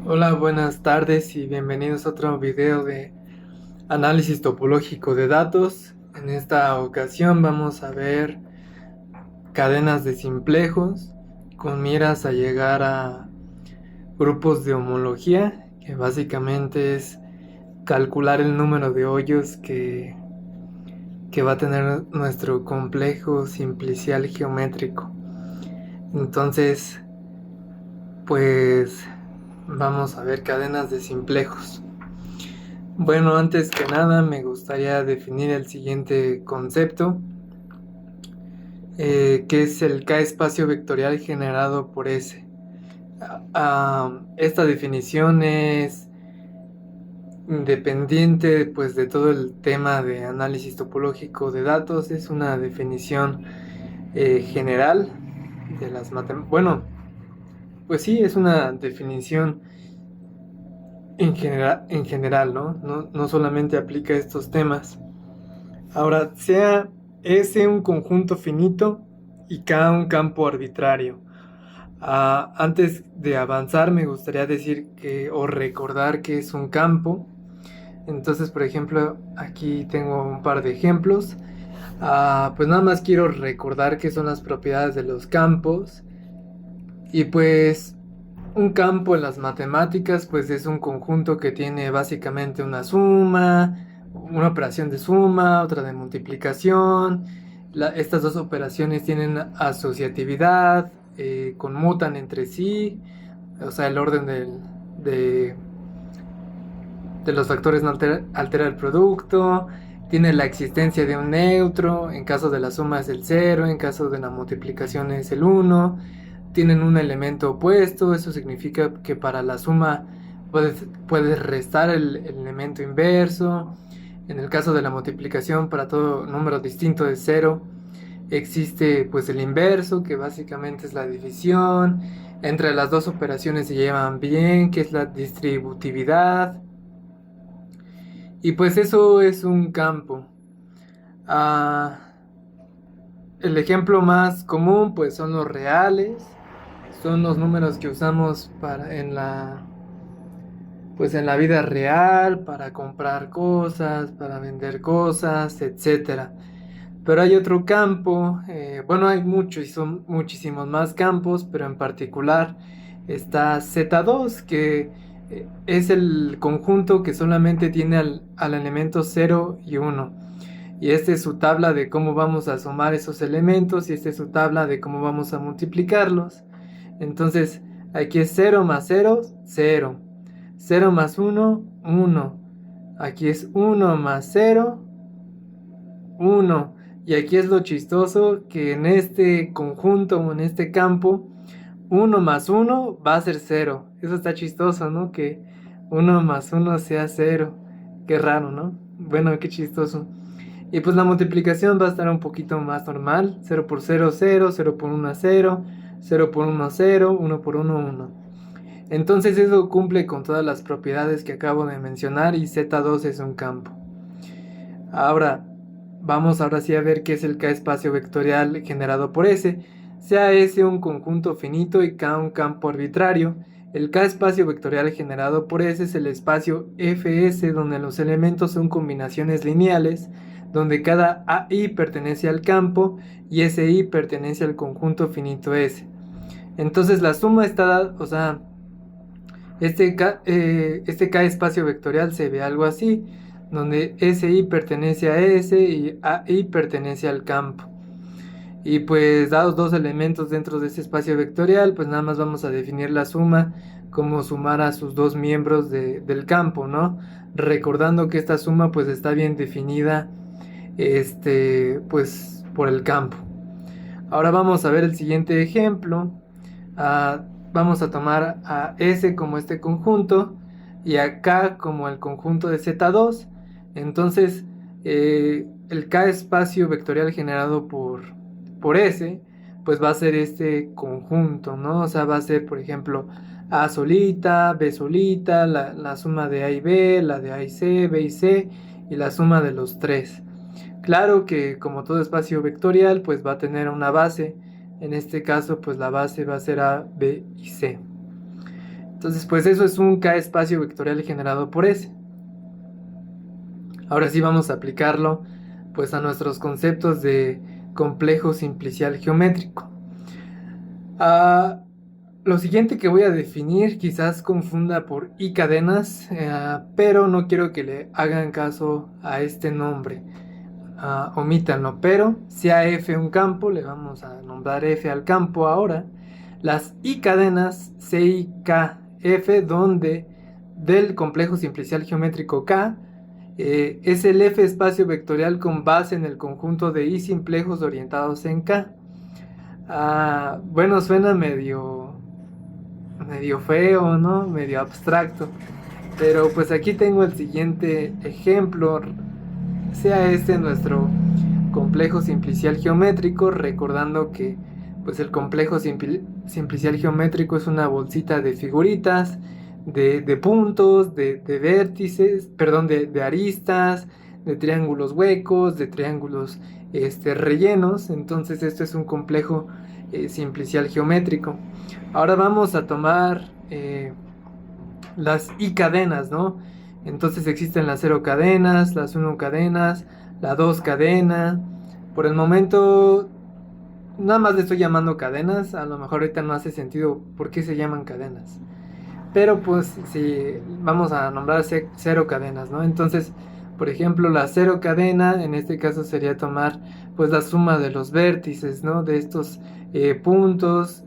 Hola, buenas tardes y bienvenidos a otro video de análisis topológico de datos. En esta ocasión vamos a ver cadenas de simplejos con miras a llegar a grupos de homología, que básicamente es calcular el número de hoyos que va a tener nuestro complejo simplicial geométrico. Entonces, pues vamos a ver cadenas de simplejos. Bueno, antes que nada me gustaría definir el siguiente concepto, que es el K espacio vectorial generado por S. Esta definición es independiente pues de todo el tema de análisis topológico de datos. Es una definición general de las matemáticas. Bueno, pues sí, es una definición en general, ¿no? No solamente aplica a estos temas. Ahora, sea S un conjunto finito y K un campo arbitrario. Antes de avanzar, me gustaría decir que o recordar que es un campo. Entonces, por ejemplo, aquí tengo un par de ejemplos. Pues nada más quiero recordar qué son las propiedades de los campos. Y pues un campo en las matemáticas, pues es un conjunto que tiene básicamente una suma, una operación de suma, otra de multiplicación. Estas dos operaciones tienen asociatividad, conmutan entre sí, o sea, el orden de, de los factores no altera el producto. Tiene la existencia de un neutro, en caso de la suma es el cero, en caso de la multiplicación es el uno. Tienen un elemento opuesto, eso significa que para la suma puedes restar el elemento inverso. En el caso de la multiplicación, para todo número distinto de cero, existe pues el inverso, que básicamente es la división. Entre las dos operaciones se llevan bien, que es la distributividad. Y pues eso es un campo. Ah, el ejemplo más común pues son los reales. Son los números que usamos pues en la vida real, para comprar cosas, para vender cosas, etcétera. Pero hay otro campo, bueno, hay muchos y son muchísimos más campos, pero en particular está Z2, que es el conjunto que solamente tiene al elemento 0 y 1. Y esta es su tabla de cómo vamos a sumar esos elementos y esta es su tabla de cómo vamos a multiplicarlos. Entonces, aquí es 0 más 0, 0. 0 más 1, 1. Aquí es 1 más 0, 1. Y aquí es lo chistoso que en este conjunto o en este campo, 1 más 1 va a ser 0. Eso está chistoso, ¿no? Que 1 más 1 sea 0. Qué raro, ¿no? Bueno, qué chistoso. Y pues la multiplicación va a estar un poquito más normal. 0 por 0, 0, 0 por 1, 0, 0 por 1, 0, 1 por 1, 1. Entonces eso cumple con todas las propiedades que acabo de mencionar y Z2 es un campo. Ahora, vamos ahora sí a ver qué es el K espacio vectorial generado por S. Sea S un conjunto finito y K un campo arbitrario, el K espacio vectorial generado por S es el espacio Fs donde los elementos son combinaciones lineales, donde cada AI pertenece al campo y SI pertenece al conjunto finito S. Entonces la suma está dada, o sea, este K espacio vectorial se ve algo así, donde SI pertenece a S y AI pertenece al campo. Y pues dados dos elementos dentro de este espacio vectorial, pues nada más vamos a definir la suma como sumar a sus dos miembros del campo, ¿no? Recordando que esta suma pues está bien definida, pues por el campo. Ahora vamos a ver el siguiente ejemplo. Ah, Vamos a tomar a S como este conjunto y a K como el conjunto de Z2. Entonces, el K espacio vectorial generado por S, pues va a ser este conjunto, ¿no? O sea, va a ser, por ejemplo, A solita, B solita, la suma de A y B, la de A y C, B y C, y la suma de los tres. Claro que como todo espacio vectorial, pues va a tener una base. En este caso, pues la base va a ser A, B y C. Entonces, pues eso es un K espacio vectorial generado por S. Ahora sí vamos a aplicarlo pues a nuestros conceptos de complejo simplicial geométrico. Lo siguiente que voy a definir quizás confunda por I cadenas, pero no quiero que le hagan caso a este nombre. Omítanlo, pero sea F un campo, le vamos a nombrar F al campo ahora. Las I cadenas CIKF, donde del complejo simplicial geométrico K es el F espacio vectorial con base en el conjunto de I simplejos orientados en K. Bueno, suena medio feo, ¿no? Medio abstracto. Pero pues aquí tengo el siguiente ejemplo. Sea este nuestro complejo simplicial geométrico, recordando que pues el complejo simplicial geométrico es una bolsita de figuritas, de puntos, de vértices, perdón, de aristas, de triángulos huecos, de triángulos rellenos. Entonces esto es un complejo simplicial geométrico. Ahora vamos a tomar las I cadenas, ¿no? Entonces existen las 0 cadenas, las 1 cadenas, la 2 cadena. Por el momento nada más le estoy llamando cadenas. A lo mejor ahorita no hace sentido por qué se llaman cadenas. Pero pues si vamos a nombrar 0 cadenas, ¿no? Entonces, por ejemplo, la 0 cadena en este caso sería tomar pues la suma de los vértices, ¿no? De estos puntos.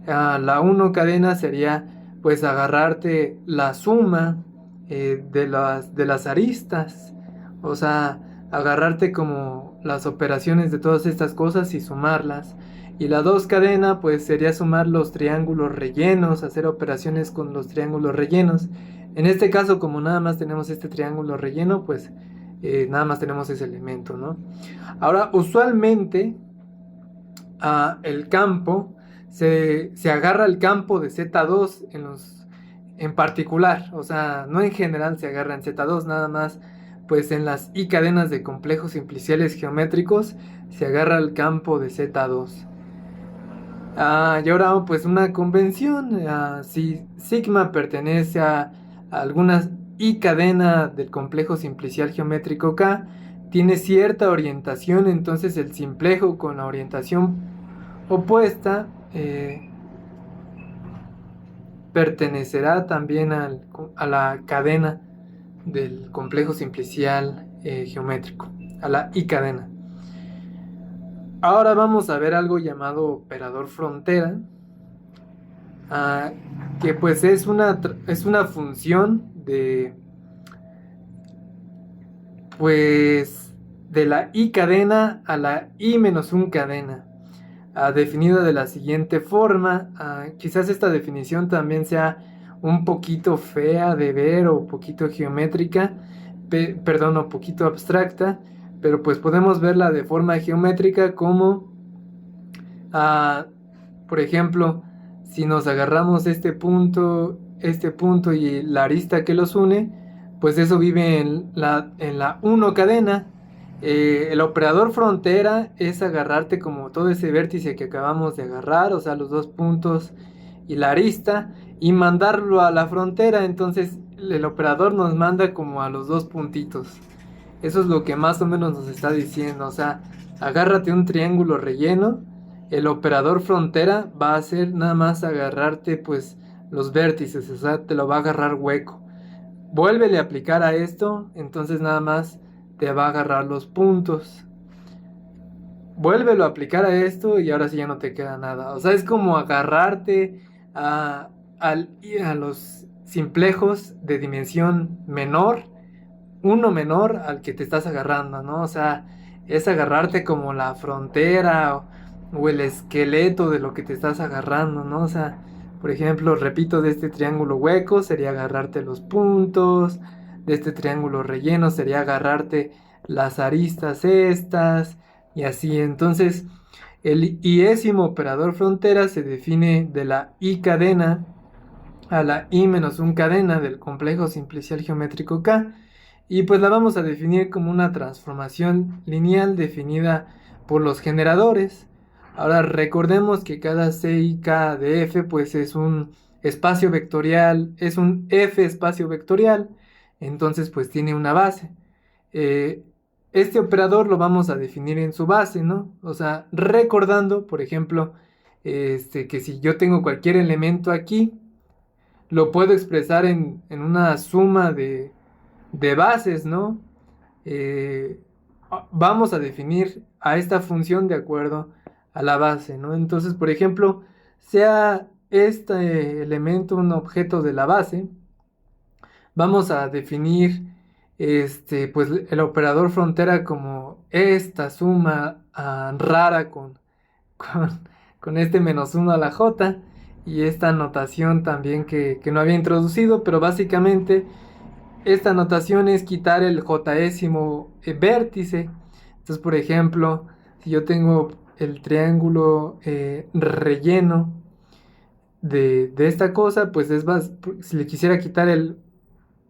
La 1 cadena sería pues agarrarte la suma de las aristas, o sea, agarrarte como las operaciones de todas estas cosas y sumarlas. Y la 2 cadena pues sería sumar los triángulos rellenos, hacer operaciones con los triángulos rellenos. En este caso, como nada más tenemos este triángulo relleno, pues nada más tenemos ese elemento, ¿no? Ahora, usualmente el campo se agarra el campo de Z2 en particular, o sea, no en general se agarra en Z2, nada más pues en las I cadenas de complejos simpliciales geométricos se agarra el campo de Z2. Y ahora pues una convención, si sigma pertenece a algunas I cadena del complejo simplicial geométrico K, tiene cierta orientación, entonces el simplejo con la orientación opuesta pertenecerá también a la cadena del complejo simplicial geométrico, a la I cadena. Ahora vamos a ver algo llamado operador frontera, que pues es una función de la I cadena a la I menos 1 cadena. Definida de la siguiente forma. Quizás esta definición también sea un poquito fea de ver o un poquito geométrica, perdón, un poquito abstracta, pero pues podemos verla de forma geométrica como, por ejemplo, si nos agarramos este punto y la arista que los une, pues eso vive en la 1 cadena. El operador frontera es agarrarte como todo ese vértice que acabamos de agarrar, o sea, los dos puntos y la arista, y mandarlo a la frontera. Entonces el operador nos manda como a los dos puntitos. Eso es lo que más o menos nos está diciendo. O sea, agárrate un triángulo relleno, el operador frontera va a hacer nada más agarrarte pues los vértices, o sea, te lo va a agarrar hueco. Vuélvele a aplicar a esto, entonces nada más te va a agarrar los puntos. Vuélvelo a aplicar a esto y ahora sí ya no te queda nada. O sea, es como agarrarte a los simplejos de dimensión menor, uno menor al que te estás agarrando, ¿no? O sea, es agarrarte como la frontera o el esqueleto de lo que te estás agarrando, ¿no? O sea, por ejemplo, repito, de este triángulo hueco sería agarrarte los puntos, de este triángulo relleno sería agarrarte las aristas estas y así. Entonces, el iésimo operador frontera se define de la I cadena a la I menos 1 cadena del complejo simplicial geométrico K, y pues la vamos a definir como una transformación lineal definida por los generadores. Ahora recordemos que cada CIK de F pues es espacio vectorial es un F espacio vectorial, entonces pues tiene una base. Eh, este operador lo vamos a definir en su base, ¿no? O sea, recordando, por ejemplo, que si yo tengo cualquier elemento aquí, lo puedo expresar en una suma de bases, ¿no? Eh, Vamos a definir a esta función de acuerdo a la base, ¿no? Entonces, por ejemplo, sea este elemento un objeto de la base, vamos a definir pues el operador frontera como esta suma rara con, con este -1 a la j y esta notación también que no había introducido, pero básicamente esta notación es quitar el jésimo vértice. Entonces, por ejemplo, si yo tengo el triángulo relleno de esta cosa, pues si le quisiera quitar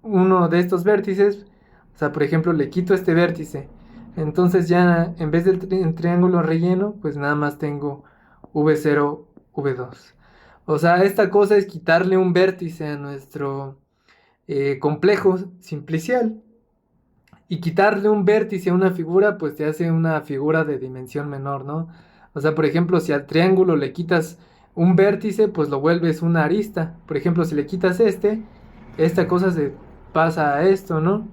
uno de estos vértices, o sea, por ejemplo, le quito este vértice. Entonces ya en vez del triángulo relleno, pues nada más tengo V0, V2. O sea, esta cosa es quitarle un vértice a nuestro complejo simplicial. Y quitarle un vértice a una figura, pues te hace una figura de dimensión menor, ¿no? O sea, por ejemplo, si al triángulo le quitas un vértice, pues lo vuelves una arista. Por ejemplo, si le quitas esta cosa se pasa a esto, ¿no?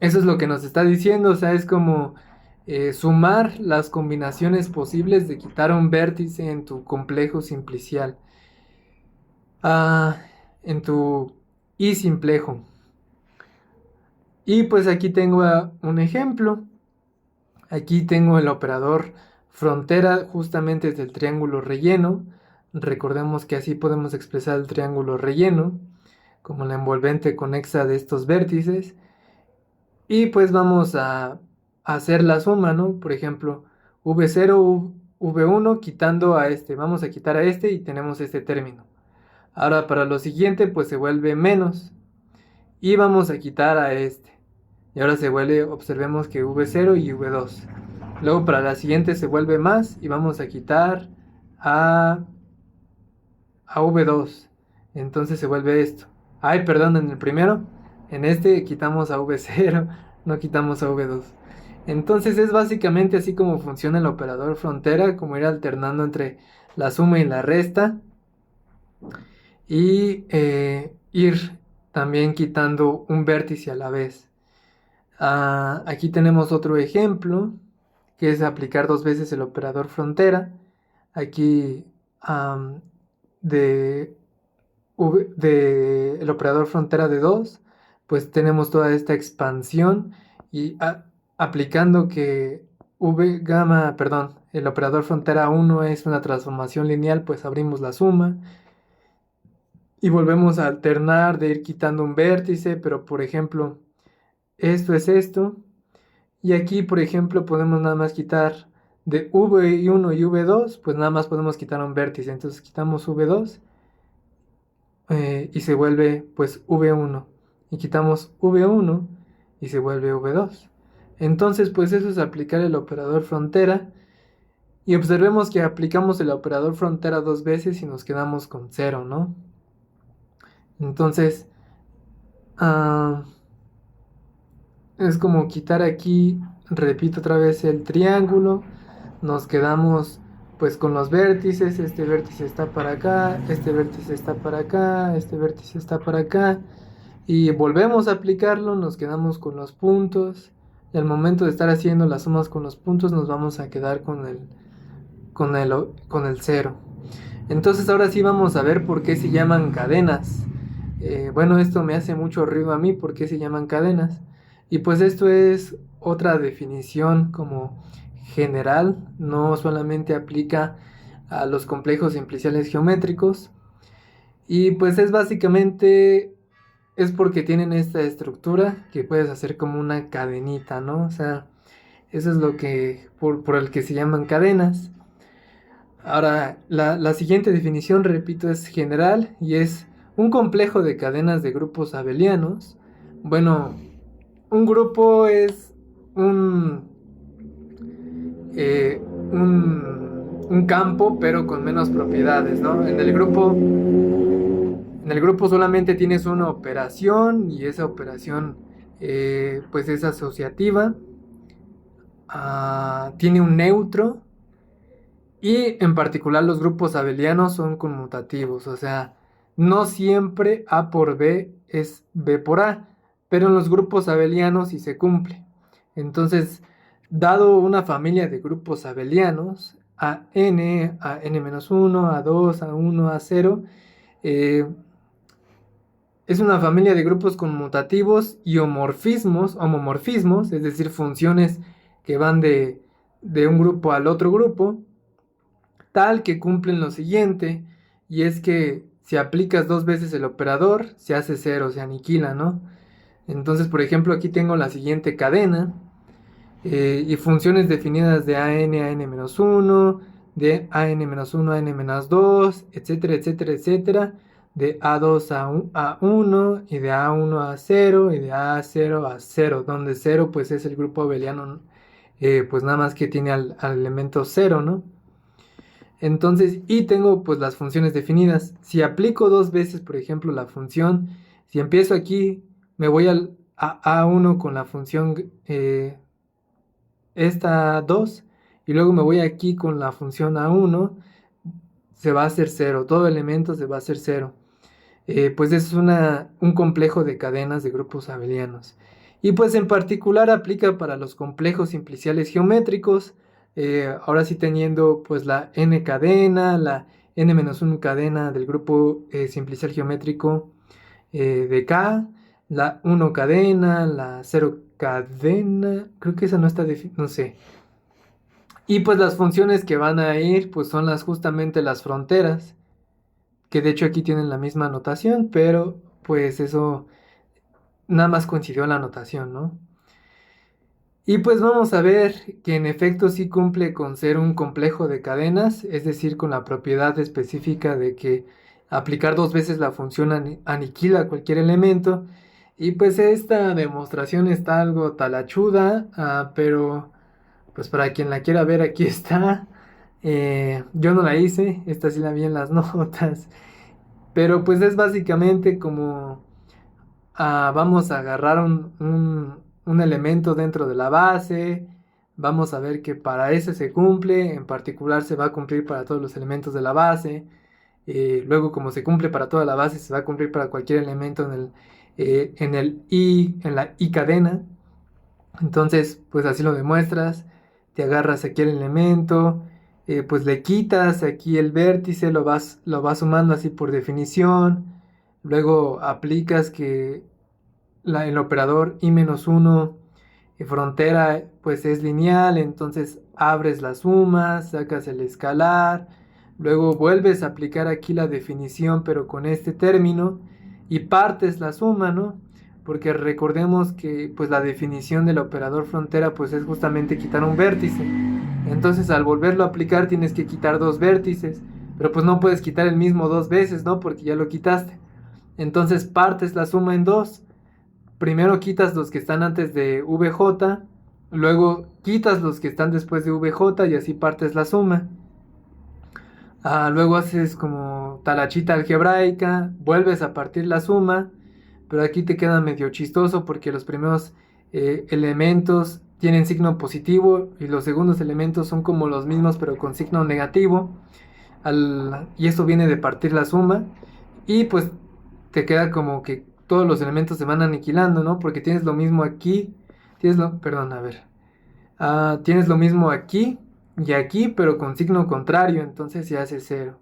Eso es lo que nos está diciendo, o sea, es como sumar las combinaciones posibles de quitar un vértice en tu complejo simplicial. Ah, en tu I simplejo. Y pues aquí tengo un ejemplo. Aquí tengo el operador frontera justamente del triángulo relleno. Recordemos que así podemos expresar el triángulo relleno como la envolvente conexa de estos vértices. Y pues vamos a hacer la suma, ¿no? Por ejemplo, V0, V1 quitando a este. Vamos a quitar a este y tenemos este término. Ahora para lo siguiente pues se vuelve menos. Y vamos a quitar a este. Y ahora se vuelve, observemos que V0 y V2. Luego para la siguiente se vuelve más y vamos a quitar a, a V2. Entonces se vuelve esto. Ay, perdón, en el primero. En este quitamos a V0, no quitamos a V2. Entonces es básicamente así como funciona el operador frontera, como ir alternando entre la suma y la resta. Y ir también quitando un vértice a la vez. Aquí tenemos otro ejemplo, que es aplicar dos veces el operador frontera. Aquí de, el operador frontera de 2, pues tenemos toda esta expansión y aplicando que v gamma, perdón, el operador frontera 1 es una transformación lineal, pues abrimos la suma y volvemos a alternar de ir quitando un vértice, pero por ejemplo, esto es esto. Y aquí, por ejemplo, podemos nada más quitar de V1 y V2, pues nada más podemos quitar un vértice. Entonces quitamos V2 y se vuelve pues V1. Y quitamos V1 y se vuelve V2. Entonces, pues eso es aplicar el operador frontera. Y observemos que aplicamos el operador frontera dos veces y nos quedamos con 0, ¿no? Entonces, es como quitar aquí, repito otra vez el triángulo, nos quedamos pues con los vértices, este vértice está para acá, este vértice está para acá, este vértice está para acá, y volvemos a aplicarlo, nos quedamos con los puntos, y al momento de estar haciendo las sumas con los puntos nos vamos a quedar con el 0. Entonces ahora sí vamos a ver por qué se llaman cadenas. Bueno, esto me hace mucho ruido a mí, por qué se llaman cadenas. Y pues esto es otra definición como general, no solamente aplica a los complejos simpliciales geométricos. Y pues es básicamente, es porque tienen esta estructura que puedes hacer como una cadenita, ¿no? O sea, eso es lo que, por el que se llaman cadenas. Ahora, la siguiente definición, repito, es general y es un complejo de cadenas de grupos abelianos. Bueno, un grupo es un un campo, pero con menos propiedades, ¿no? En el grupo solamente tienes una operación y esa operación pues es asociativa, tiene un neutro y en particular los grupos abelianos son conmutativos, o sea, no siempre A por B es B por A, pero en los grupos abelianos sí se cumple. Entonces, dado una familia de grupos abelianos, a n-1, a2, a1, a0, eh, es una familia de grupos conmutativos y homomorfismos, es decir, funciones que van de un grupo al otro grupo, tal que cumplen lo siguiente, y es que si aplicas dos veces el operador, se hace cero, se aniquila, ¿no? Entonces, por ejemplo, aquí tengo la siguiente cadena, y funciones definidas de a n-1, de a-n-1 a n-2, etcétera, etcétera, etcétera, de a2 a 1 y de a1 a 0 y de a0 a 0, donde 0 pues es el grupo abeliano, pues nada más que tiene al elemento 0, ¿no? Entonces, y tengo pues las funciones definidas. Si aplico dos veces, por ejemplo, la función, si empiezo aquí, me voy a A1 con la función esta 2 y luego me voy aquí con la función A1, se va a hacer 0, todo elemento se va a hacer 0. Pues es un complejo de cadenas de grupos abelianos. Y pues en particular aplica para los complejos simpliciales geométricos, ahora sí teniendo pues la n cadena, la n-1 cadena del grupo simplicial geométrico de K, la 1 cadena, la 0 cadena, creo que esa no está definida, no sé. Y pues las funciones que van a ir pues son justamente las fronteras, que de hecho aquí tienen la misma notación, pero pues eso nada más coincidió la notación, ¿no? Y pues vamos a ver que en efecto sí cumple con ser un complejo de cadenas, es decir, con la propiedad específica de que aplicar dos veces la función aniquila cualquier elemento. Y pues esta demostración está algo talachuda, pero pues para quien la quiera ver aquí está. Yo no la hice, esta sí la vi en las notas. Pero pues es básicamente como vamos a agarrar un elemento dentro de la base, vamos a ver que para ese se cumple, en particular se va a cumplir para todos los elementos de la base, luego como se cumple para toda la base, se va a cumplir para cualquier elemento en la I cadena. Entonces, pues así lo demuestras, te agarras aquí el elemento, pues le quitas aquí el vértice, lo vas sumando así por definición, luego aplicas que el operador i-1 frontera pues es lineal, entonces abres la suma, sacas el escalar, luego vuelves a aplicar aquí la definición pero con este término y partes la suma, ¿no? Porque recordemos que pues la definición del operador frontera pues es justamente quitar un vértice. Entonces al volverlo a aplicar tienes que quitar dos vértices, pero pues no puedes quitar el mismo dos veces, ¿no? Porque ya lo quitaste. Entonces partes la suma en dos. Primero quitas los que están antes de VJ, luego quitas los que están después de VJ y así partes la suma. Luego haces como talachita algebraica, vuelves a partir la suma, pero aquí te queda medio chistoso porque los primeros elementos tienen signo positivo y los segundos elementos son como los mismos pero con signo negativo. Y esto viene de partir la suma y pues te queda como que todos los elementos se van aniquilando, ¿no? Porque tienes lo mismo aquí, perdón, a ver, tienes lo mismo aquí y aquí, pero con signo contrario, entonces se hace cero.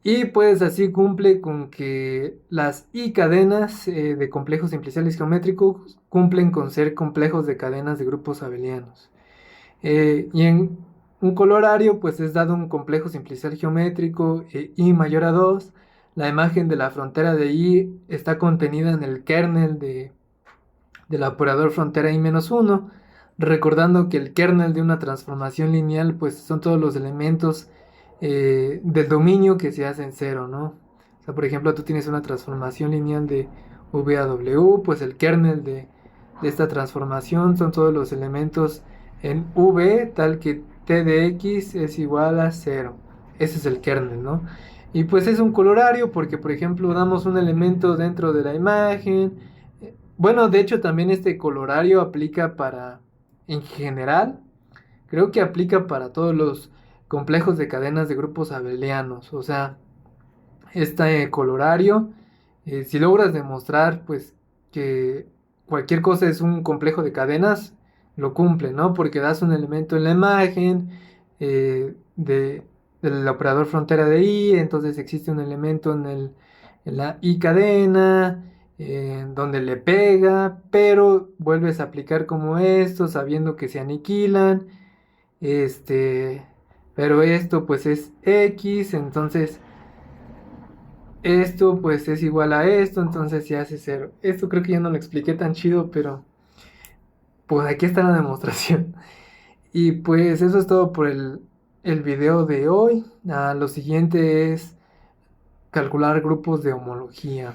Y pues así cumple con que las I cadenas de complejos simpliciales geométricos cumplen con ser complejos de cadenas de grupos abelianos. Y en un colorario pues es dado un complejo simplicial geométrico I mayor a 2. La imagen de la frontera de I está contenida en el kernel del operador frontera I-1, recordando que el kernel de una transformación lineal pues son todos los elementos del dominio que se hacen cero, ¿no? O sea, por ejemplo, tú tienes una transformación lineal de V a W, pues el kernel de esta transformación son todos los elementos en V, tal que t de x es igual a cero. Ese es el kernel, ¿no? Y pues es un colorario porque, por ejemplo, damos un elemento dentro de la imagen. Bueno, de hecho también este colorario aplica para, en general, creo que aplica para todos los complejos de cadenas de grupos abelianos. O sea, este colorario, si logras demostrar pues que cualquier cosa es un complejo de cadenas, lo cumple, ¿no? Porque das un elemento en la imagen del operador frontera de i, entonces existe un elemento en la i cadena, donde le pega, pero vuelves a aplicar como esto, sabiendo que se aniquilan, este, pero esto pues es x, entonces esto pues es igual a esto, entonces se hace cero. Esto creo que ya no lo expliqué tan chido, pero pues aquí está la demostración. Y pues eso es todo por el video de hoy. Lo siguiente es calcular grupos de homología.